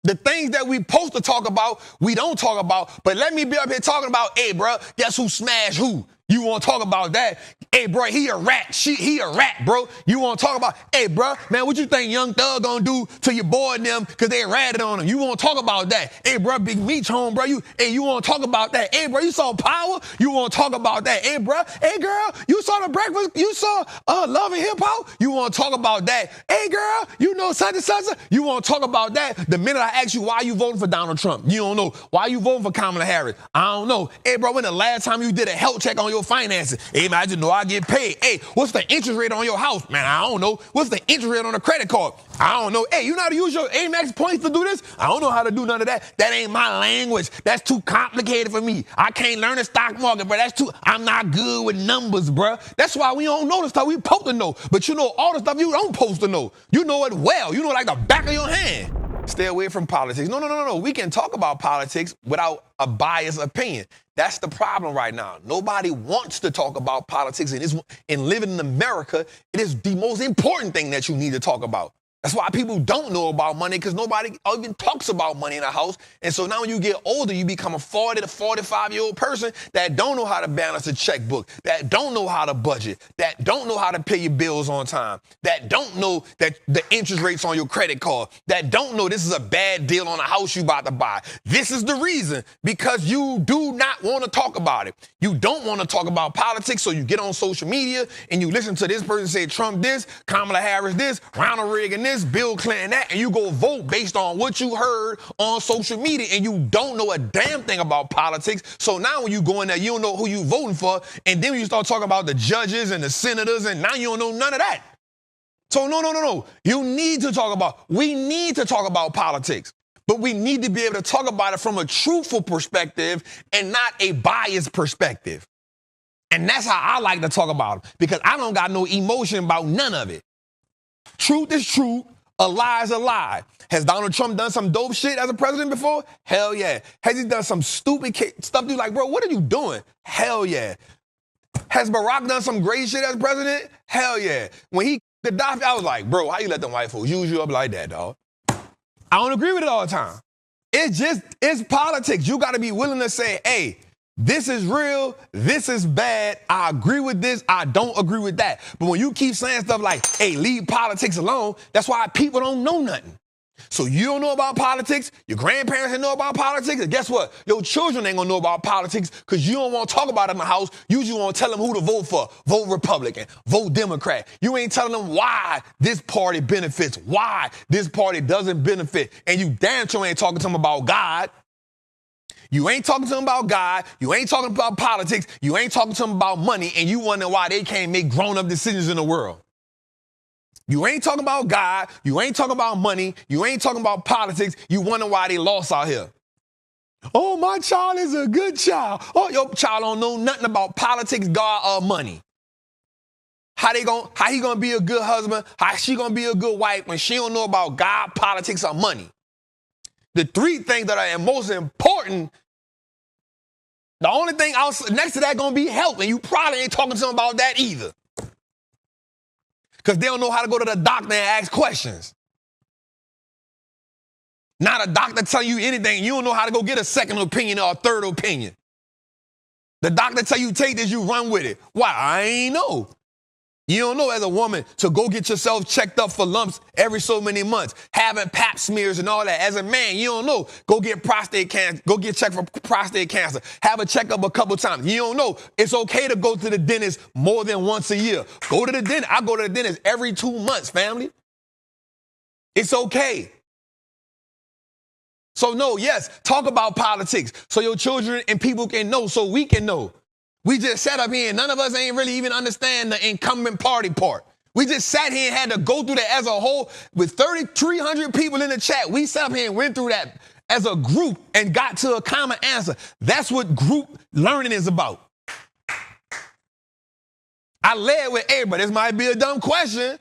The things that we supposed to talk about, we don't talk about. But let me be up here talking about, hey, bro, guess who smashed who? You want to talk about that? Hey, bro, he a rat. He a rat, bro. You want to talk about, hey, bro, man, what you think Young Thug gonna do to your boy and them because they ratted on him? You want to talk about that? Hey, bro, Big Meech home, bro. You want to talk about that? Hey, bro, you saw Power? You want to talk about that? Hey, bro, hey, girl, you saw The Breakfast? You saw Love and Hip Hop? You want to talk about that? Hey, girl, you know such and such? You want to talk about that? The minute I ask you why you voting for Donald Trump, you don't know. Why you voting for Kamala Harris? I don't know. Hey, bro, when the last time you did a health check on your finances? Hey, man, I just know I get paid. Hey, what's the interest rate on your house? Man, I don't know. What's the interest rate on a credit card? I don't know. Hey, you know how to use your Amex points to do this? I don't know how to do none of that. That ain't my language. That's too complicated for me. I can't learn the stock market, bro. I'm not good with numbers, bro. That's why we don't know the stuff we supposed to know. But you know all the stuff you don't supposed to know. You know it well. You know it like the back of your hand. Stay away from politics. No. We can talk about politics without a biased opinion. That's the problem right now. Nobody wants to talk about politics, and living in America, it is the most important thing that you need to talk about. That's why people don't know about money, because nobody even talks about money in the house. And so now when you get older, you become a 40 to 45-year-old person that don't know how to balance a checkbook, that don't know how to budget, that don't know how to pay your bills on time, that don't know that the interest rates on your credit card, that don't know this is a bad deal on a house you about to buy. This is the reason, because you do not want to talk about it. You don't want to talk about politics, so you get on social media and you listen to this person say Trump this, Kamala Harris this, Ronald Reagan this, Bill Clinton that, and you go vote based on what you heard on social media, and you don't know a damn thing about politics. So now when you go in there, you don't know who you voting for, and then when you start talking about the judges and the senators, and now you don't know none of that. So no. We need to talk about politics, but we need to be able to talk about it from a truthful perspective and not a biased perspective. And that's how I like to talk about it, because I don't got no emotion about none of it. Truth is truth, a lie is a lie. Has Donald Trump done some dope shit as a president before? Hell yeah. Has he done some stupid stuff? You're like, bro, what are you doing? Hell yeah. Has Barack done some great shit as president? Hell yeah. When he Gaddafi, I was like, bro, how you let them white folks use you up like that, dog? I don't agree with it all the time. It's politics. You got to be willing to say, hey, this is real, this is bad, I agree with this, I don't agree with that. But when you keep saying stuff like, hey, leave politics alone, that's why people don't know nothing. So you don't know about politics, your grandparents didn't know about politics, and guess what? Your children ain't gonna know about politics because you don't want to talk about it in the house. You just want to tell them who to vote for. Vote Republican, vote Democrat. You ain't telling them why this party benefits, why this party doesn't benefit. And you damn sure ain't talking to them about God. You ain't talking to them about God. You ain't talking about politics. You ain't talking to them about money, and you wonder why they can't make grown-up decisions in the world. You ain't talking about God. You ain't talking about money. You ain't talking about politics. You wonder why they lost out here. Oh, my child is a good child. Oh, your child don't know nothing about politics, God, or money. How he gonna be a good husband? How she gonna be a good wife when she don't know about God, politics, or money? The three things that are most important. The only thing else next to that gonna be health, and you probably ain't talking to them about that either. Because they don't know how to go to the doctor and ask questions. Not a doctor tell you anything. You don't know how to go get a second opinion or a third opinion. The doctor tell you take this, you run with it. Why? I ain't know. You don't know as a woman to go get yourself checked up for lumps every so many months, having pap smears and all that. As a man, you don't know. Go get prostate cancer. Go get checked for prostate cancer. Have a checkup a couple times. You don't know. It's okay to go to the dentist more than once a year. Go to the dentist. I go to the dentist every 2 months, family. It's okay. So no, yes, talk about politics so your children and people can know, so we can know. We just sat up here and none of us ain't really even understand the incumbent party part. We just sat here and had to go through that as a whole with 3,300 people in the chat. We sat up here and went through that as a group and got to a common answer. That's what group learning is about. I led with everybody. This might be a dumb question,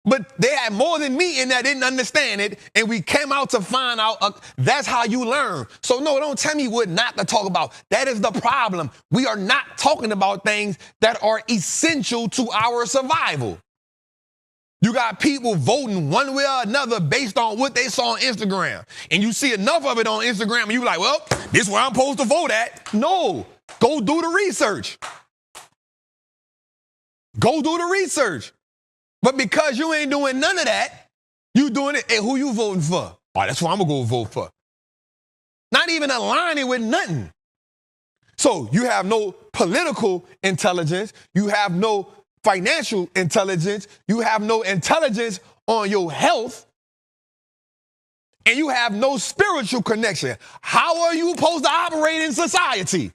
but they had more than me in that didn't understand it, and we came out to find out that's how you learn. So no, don't tell me what not to talk about. That is the problem. We are not talking about things that are essential to our survival. You got people voting one way or another based on what they saw on Instagram. And you see enough of it on Instagram and you like, well, this is where I'm supposed to vote at. No, go do the research. Go do the research. But because you ain't doing none of that, you doing it, hey, who you voting for? Oh, that's what I'm going to go vote for. Not even aligning with nothing. So you have no political intelligence. You have no financial intelligence. You have no intelligence on your health. And you have no spiritual connection. How are you supposed to operate in society?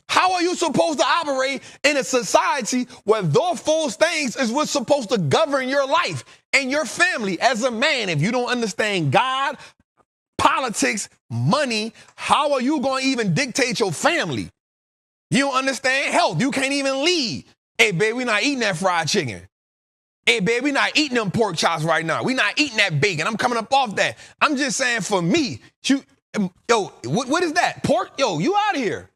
How are you supposed to operate in a society where those false things is what's supposed to govern your life and your family as a man? If you don't understand God, politics, money, how are you going to even dictate your family? You don't understand health. You can't even lead. Hey, babe, we not eating that fried chicken. Hey, babe, we not eating them pork chops right now. We not eating that bacon. I'm coming up off that. I'm just saying for me, what is that? Pork? Yo, you out of here.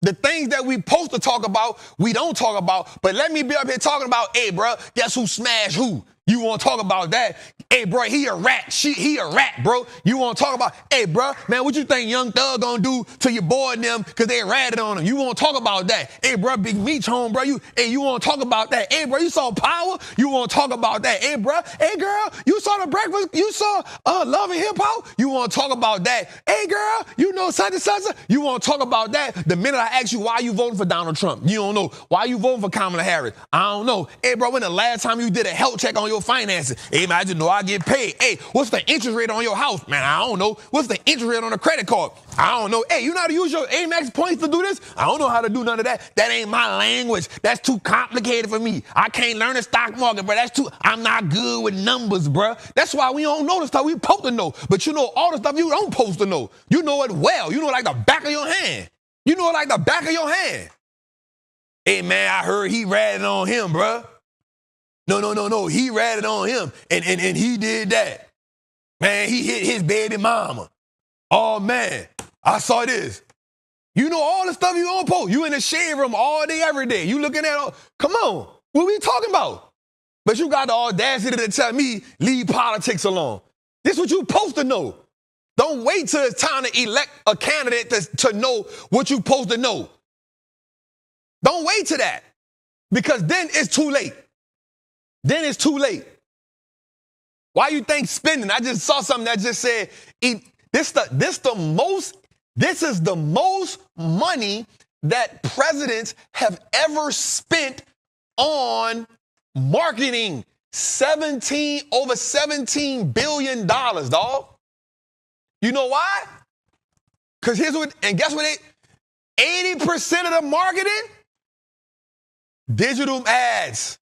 The things that we supposed to talk about, we don't talk about. But let me be up here talking about, hey, bro, guess who smashed who? You want to talk about that? Hey, bro, he a rat. He a rat, bro. You want to talk about, hey, bro, man, what you think Young Thug gonna do to your boy and them because they ratted on him? You want to talk about that? Hey, bro, Big Meech home, bro. You want to talk about that? Hey, bro, you saw Power? You want to talk about that? Hey, bro, hey, girl, you saw The Breakfast? You saw Love and Hip Hop? You want to talk about that? Hey, girl, you know such and such? You want to talk about that? The minute I ask you why you voting for Donald Trump, you don't know. Why you voting for Kamala Harris? I don't know. Hey, bro, when the last time you did a health check on your finances? Hey, man, I just know I get paid. Hey, what's the interest rate on your house? Man, I don't know. What's the interest rate on a credit card? I don't know. Hey, you know how to use your Amex points to do this? I don't know how to do none of that. That ain't my language. That's too complicated for me. I can't learn the stock market, bro. I'm not good with numbers, bro. That's why we don't know the stuff we supposed to know. But you know all the stuff you don't supposed to know. You know it well. You know it like the back of your hand. You know it like the back of your hand. Hey, man, I heard he ratted on him, bro. No. He ratted on him, and he did that. Man, he hit his baby mama. Oh, man, I saw this. You know all the stuff you don't post. You in the shade room all day, every day. You looking at all. Come on, what we talking about? But you got the audacity to tell me, leave politics alone. This is what you supposed to know. Don't wait till it's time to elect a candidate to know what you supposed to know. Don't wait till that, because then it's too late. Then it's too late. Why you think spending? I just saw something that just said this is the most money that presidents have ever spent on marketing. Over $17 billion, dog. You know why? Because guess what? 80% of the marketing, digital ads.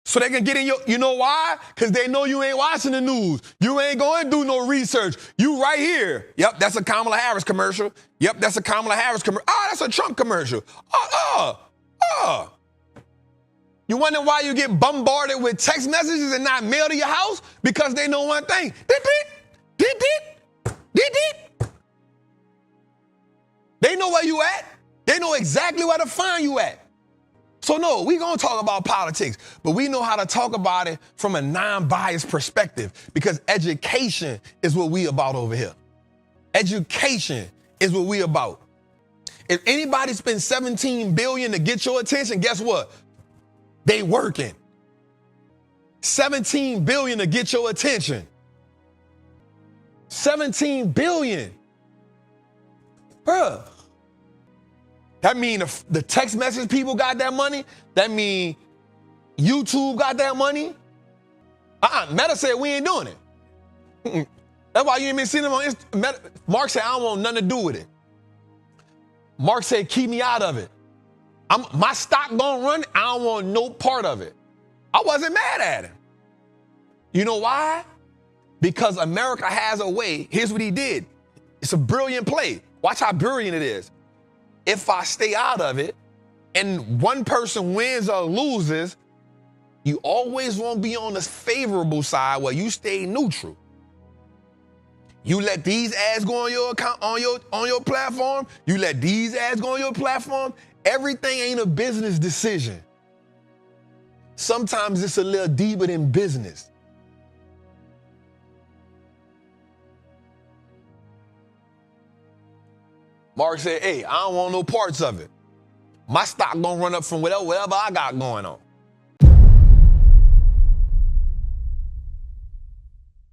So they can get in you know why? Because they know you ain't watching the news. You ain't going to do no research. You right here. Yep, that's a Kamala Harris commercial. Yep, that's a Kamala Harris commercial. Oh, that's a Trump commercial. You wonder why you get bombarded with text messages and not mailed to your house? Because they know one thing. They know where you at. They know exactly where to find you at. So no, we gonna talk about politics, but we know how to talk about it from a non-biased perspective, because education is what we about over here. Education is what we about. If anybody spends $17 billion to get your attention, guess what? They working. $17 billion to get your attention. $17 billion. Bruh. That mean the text message people got that money. That mean YouTube got that money. Meta said we ain't doing it. That's why you ain't been seeing them on Instagram. Mark said I don't want nothing to do with it. Mark said keep me out of it. My stock gonna run. I don't want no part of it. I wasn't mad at him. You know why? Because America has a way. Here's what he did. It's a brilliant play. Watch how brilliant it is. If I stay out of it and one person wins or loses, you always want to be on the favorable side where you stay neutral. You let these ads go on your account, on your platform. You let these ads go on your platform. Everything ain't a business decision. Sometimes it's a little deeper than business. Mark said, hey, I don't want no parts of it. My stock gonna run up from whatever I got going on.